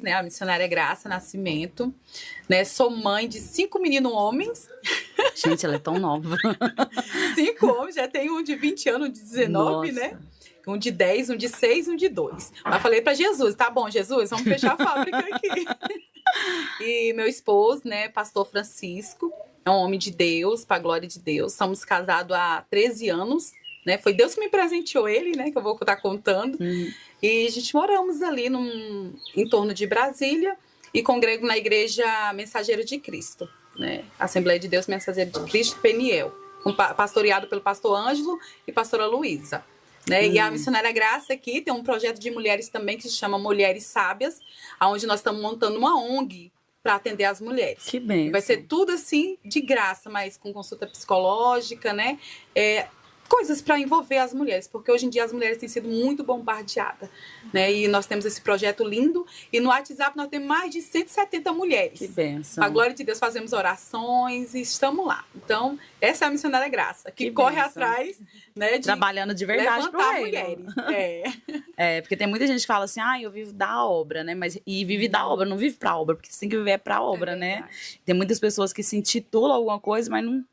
né, a missionária Graça Nascimento, né, sou mãe de 5 meninos homens. Gente, ela é tão nova. 5 homens, já tem um de 20 anos, um de 19, Nossa. né? Um de 10, um de 6, um de 2. Mas falei para Jesus, tá bom, Jesus, vamos fechar a fábrica aqui. E meu esposo, né, pastor Francisco, é um homem de Deus, para a glória de Deus. Somos casados há 13 anos, né? Foi Deus que me presenteou ele, né, que eu vou estar contando. E a gente moramos ali em torno de Brasília e congrego na igreja Mensageiro de Cristo, né? Assembleia de Deus Mensageiro de Cristo, Peniel, pastoreado pelo pastor Ângelo e pastora Luísa. Né? E a Missionária Graça aqui tem um projeto de mulheres também que se chama Mulheres Sábias, onde nós estamos montando uma ONG para atender as mulheres. Que bem. Vai ser tudo assim de graça, mas com consulta psicológica, né? Coisas para envolver as mulheres, porque hoje em dia as mulheres têm sido muito bombardeadas, né? E nós temos esse projeto lindo, e no WhatsApp nós temos mais de 170 mulheres. Que bênção. Com a glória de Deus fazemos orações e estamos lá. Então, essa é a Missionária Graça, que corre bênção. Atrás, né, de trabalhando de verdade levantar pro mulheres. Porque tem muita gente que fala assim, eu vivo da obra, né? E vive da obra, não vive pra obra, porque você tem que viver pra obra, né? Tem muitas pessoas que se intitulam alguma coisa, mas não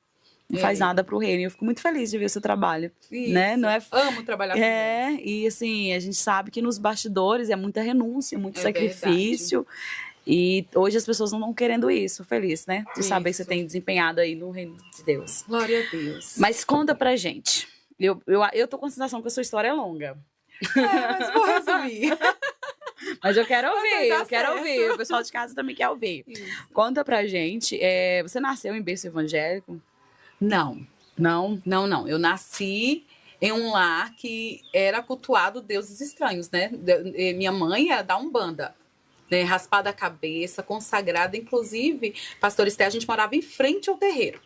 faz nada pro reino. Eu fico muito feliz de ver o seu trabalho. Isso. Né? Não é... Amo trabalhar com mulheres. E assim, a gente sabe que nos bastidores é muita renúncia, muito sacrifício. Verdade. E hoje as pessoas não estão querendo isso. Feliz, né? De saber que você tem desempenhado aí no reino de Deus. Glória a Deus. Mas conta pra gente. Eu tô com a sensação que a sua história é longa. Mas vou resumir. Mas eu quero ouvir. O pessoal de casa também quer ouvir. Isso. Conta pra gente. Você nasceu em berço evangélico? Não. Eu nasci em um lar que era cultuado deuses estranhos, né? Minha mãe era da Umbanda, né? Raspada a cabeça, consagrada. Inclusive, pastor Esté, a gente morava em frente ao terreiro.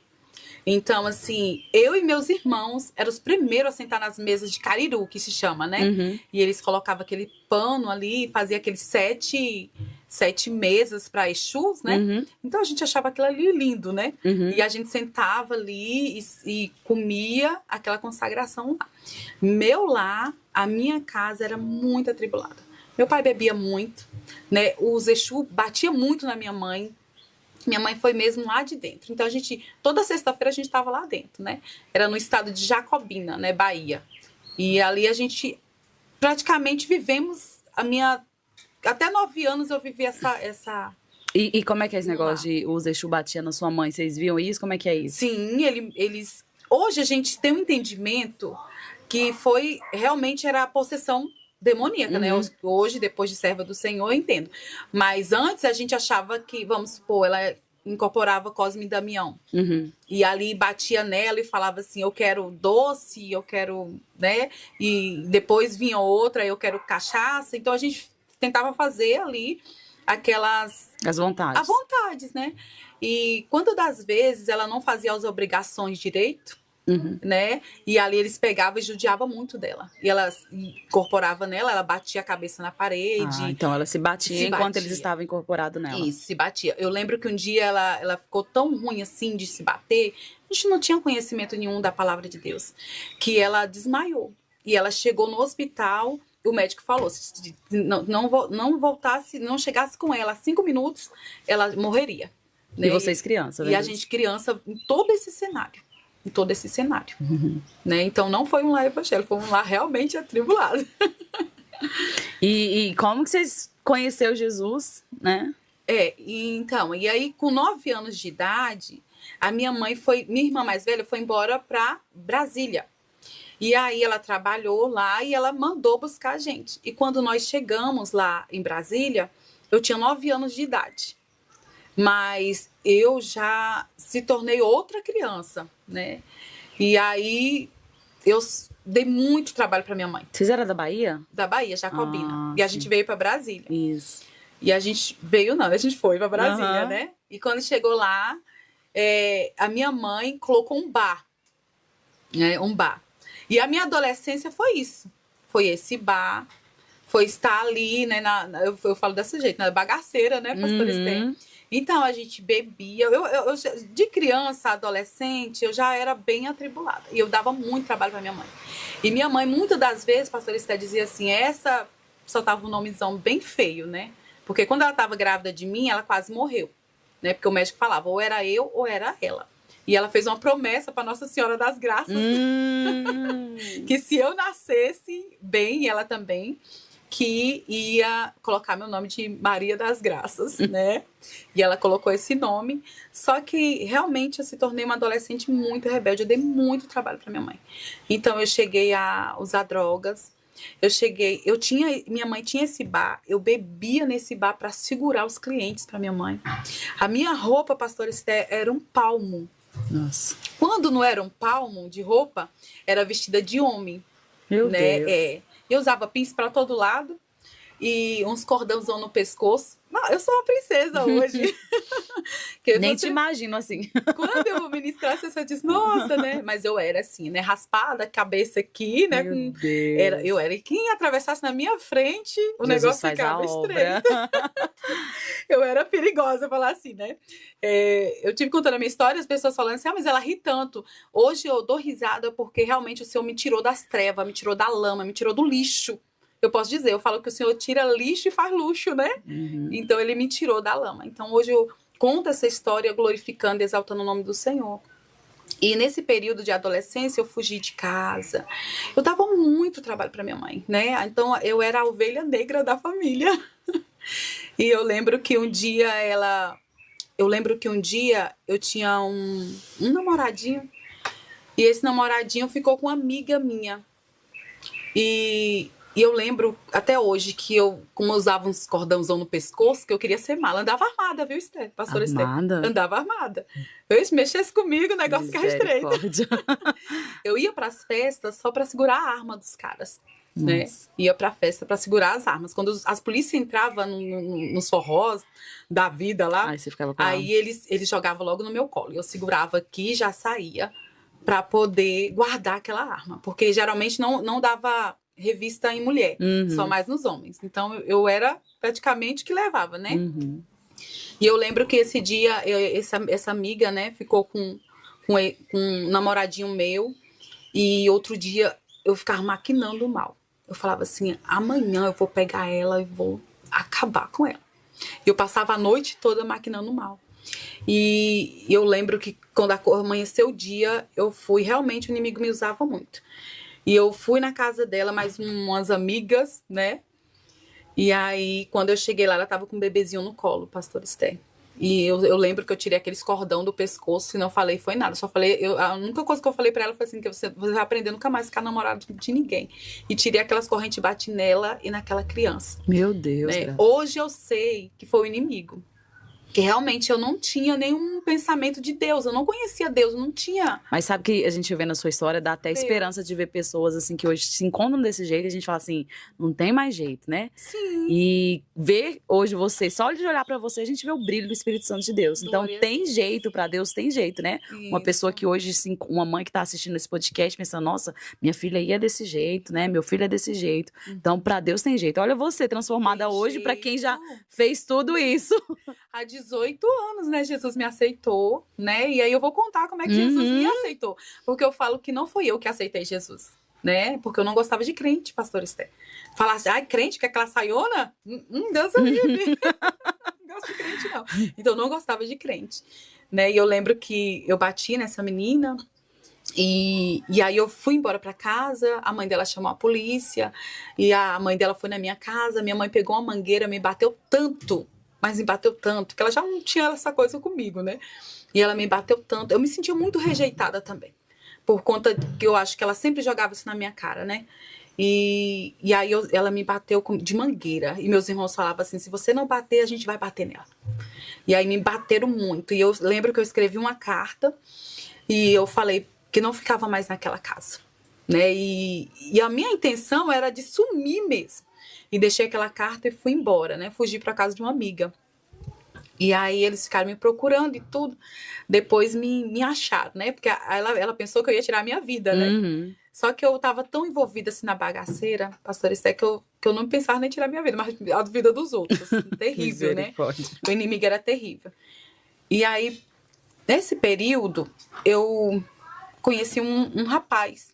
Então, assim, eu e meus irmãos eram os primeiros a sentar nas mesas de cariru, que se chama, né? E eles colocavam aquele pano ali, fazia aqueles 7 mesas para Exus, né? Então a gente achava aquilo ali lindo, né? E a gente sentava ali e comia aquela consagração lá. Meu lar, a minha casa era muito atribulada. Meu pai bebia muito, né? Os Exu batia muito na minha mãe. Minha mãe foi mesmo lá de dentro. Então, toda sexta-feira a gente estava lá dentro, né? Era no estado de Jacobina, né? Bahia. E ali a gente praticamente vivemos até 9 anos eu vivi essa... E como é que é esse negócio de os Exu batia na sua mãe? Vocês viam isso? Como é que é isso? Sim, eles... Hoje a gente tem um entendimento que realmente era a possessão demoníaca, né? Hoje, depois de serva do Senhor, eu entendo. Mas antes a gente achava que, vamos supor, ela incorporava Cosme e Damião. E ali batia nela e falava assim, eu quero doce, eu quero, né? E depois vinha outra, eu quero cachaça. Então a gente tentava fazer ali as vontades. As vontades, né? E quantas das vezes ela não fazia as obrigações direito, né? E ali eles pegavam e judiavam muito dela. E ela incorporava nela, ela batia a cabeça na parede. Então ela se batia enquanto eles estavam incorporados nela. Isso, se batia. Eu lembro que um dia ela ficou tão ruim assim de se bater, a gente não tinha conhecimento nenhum da palavra de Deus, que ela desmaiou. E ela chegou no hospital, o médico falou, se não voltasse, não chegasse com ela 5 minutos, ela morreria. Né? E vocês crianças, né? E a gente criança em todo esse cenário. Né? Então não foi um lar evangélico, foi um lar realmente atribulado. E como que vocês conheceram Jesus, né? E aí com 9 anos de idade, minha irmã mais velha foi embora para Brasília. E aí ela trabalhou lá e ela mandou buscar a gente. E quando nós chegamos lá em Brasília, eu tinha 9 anos de idade. Mas eu já se tornei outra criança, né? E aí eu dei muito trabalho para minha mãe. Vocês eram da Bahia? Da Bahia, Jacobina. E a gente veio para Brasília. Isso. E a gente a gente foi para Brasília, né? E quando chegou lá, a minha mãe colocou um bar, né? Um bar. E a minha adolescência foi isso. Foi esse bar, foi estar ali, né? Eu falo desse jeito, na bagaceira, né, pastor Esther? Então, a gente bebia. Eu, de criança, adolescente, eu já era bem atribulada. E eu dava muito trabalho para minha mãe. E minha mãe, muitas das vezes, pastor Esther dizia assim, essa soltava um nomezão bem feio, né? Porque quando ela estava grávida de mim, ela quase morreu, né? Porque o médico falava, ou era eu ou era ela. E ela fez uma promessa para Nossa Senhora das Graças, que se eu nascesse bem, ela também, que ia colocar meu nome de Maria das Graças, né? E ela colocou esse nome. Só que realmente eu se tornei uma adolescente muito rebelde. Eu dei muito trabalho para minha mãe. Então eu cheguei a usar drogas. Minha mãe tinha esse bar, eu bebia nesse bar para segurar os clientes para minha mãe. A minha roupa, pastor Esther, era um palmo. Nossa. Quando não era um palmo de roupa, era vestida de homem. Meu né? Deus. Eu usava pince para todo lado e uns cordãozão no pescoço. Não, eu sou uma princesa hoje. Nem te imagino assim. Quando eu vou ministrar, você diz, nossa, né? Mas eu era assim, né? Raspada, cabeça aqui, né? Meu Deus. Eu era. E quem atravessasse na minha frente, o Jesus negócio faz ficava a estreito. Eu era perigosa, falar assim, né? Eu tive contando a minha história, as pessoas falando assim, mas ela ri tanto. Hoje eu dou risada porque realmente o Senhor me tirou das trevas, me tirou da lama, me tirou do lixo. Eu posso dizer, eu falo que o Senhor tira lixo e faz luxo, né? Então ele me tirou da lama. Então hoje eu conto essa história glorificando e exaltando o nome do Senhor. E nesse período de adolescência eu fugi de casa. Eu dava muito trabalho para minha mãe, né? Então eu era a ovelha negra da família. E eu lembro que um dia eu tinha um namoradinho. E esse namoradinho ficou com uma amiga minha. E eu lembro até hoje que como eu usava uns cordãozão no pescoço, que eu queria ser mala. Andava armada, viu, Esther? Pastora Armada? Esther. Andava armada. Se mexesse comigo, o negócio ficava estreito. Eu ia pras festas só pra segurar a arma dos caras. Né? Ia pra festa pra segurar as armas. Quando as polícias entravam nos forrós da vida lá, você ficava aí eles jogavam logo no meu colo. Eu segurava aqui e já saía pra poder guardar aquela arma. Porque geralmente não dava revista em mulher, só mais nos homens. Então eu era praticamente que levava, né? E eu lembro que esse dia, essa amiga, né, ficou com um namoradinho meu. E outro dia eu ficava maquinando mal. Eu falava assim, amanhã eu vou pegar ela e vou acabar com ela. E eu passava a noite toda maquinando mal. E eu lembro que quando amanheceu o dia, realmente o inimigo me usava muito. E eu fui na casa dela, mais umas amigas, né? E aí, quando eu cheguei lá, ela tava com um bebezinho no colo, pastor Esther. E eu lembro que eu tirei aqueles cordão do pescoço e não falei, foi nada. Só falei, a única coisa que eu falei pra ela foi assim, que você vai aprender nunca mais a ficar namorado de ninguém. E tirei aquelas correntes e bati nela e naquela criança. Meu Deus. Né? Hoje eu sei que foi o inimigo. Que realmente eu não tinha nenhum pensamento de Deus. Eu não conhecia Deus, não tinha. Mas sabe que a gente vê na sua história, dá até esperança de ver pessoas assim que hoje se encontram desse jeito e a gente fala assim, não tem mais jeito, né? Sim. E ver hoje você, só de olhar pra você, a gente vê o brilho do Espírito Santo de Deus. Então tem jeito pra Deus, tem jeito, né? Isso. Uma pessoa que hoje, uma mãe que tá assistindo esse podcast pensando, nossa, minha filha aí é desse jeito, né? Meu filho é desse jeito. Então pra Deus tem jeito. Olha você transformada hoje pra quem já fez tudo isso. Há 18 anos, né? Jesus me aceitou, né? E aí eu vou contar como é que Jesus me aceitou. Porque eu falo que não fui eu que aceitei Jesus, né? Porque eu não gostava de crente, pastor Esther. Falar assim, ai, crente, que é aquela saiona? Deus me livre. Não gosto de crente, não. Então eu não gostava de crente, né? E eu lembro que eu bati nessa menina e aí eu fui embora pra casa, a mãe dela chamou a polícia e a mãe dela foi na minha casa, minha mãe pegou uma mangueira, me bateu tanto, mas me bateu tanto, que ela já não tinha essa coisa comigo, né? E ela me bateu tanto. Eu me sentia muito rejeitada também. Por conta que eu acho que ela sempre jogava isso na minha cara, né? E aí ela me bateu de mangueira. E meus irmãos falavam assim, se você não bater, a gente vai bater nela. E aí me bateram muito. E eu lembro que eu escrevi uma carta e eu falei que não ficava mais naquela casa, né? E a minha intenção era de sumir mesmo. E deixei aquela carta e fui embora, né? Fugi para casa de uma amiga. E aí eles ficaram me procurando e tudo. Depois me acharam, né? Porque ela pensou que eu ia tirar a minha vida, né? Só que eu tava tão envolvida assim na bagaceira, pastor Esther, que eu não pensava nem em tirar a minha vida, mas a vida dos outros. Terrível, né? O inimigo era terrível. E aí, nesse período, eu conheci um rapaz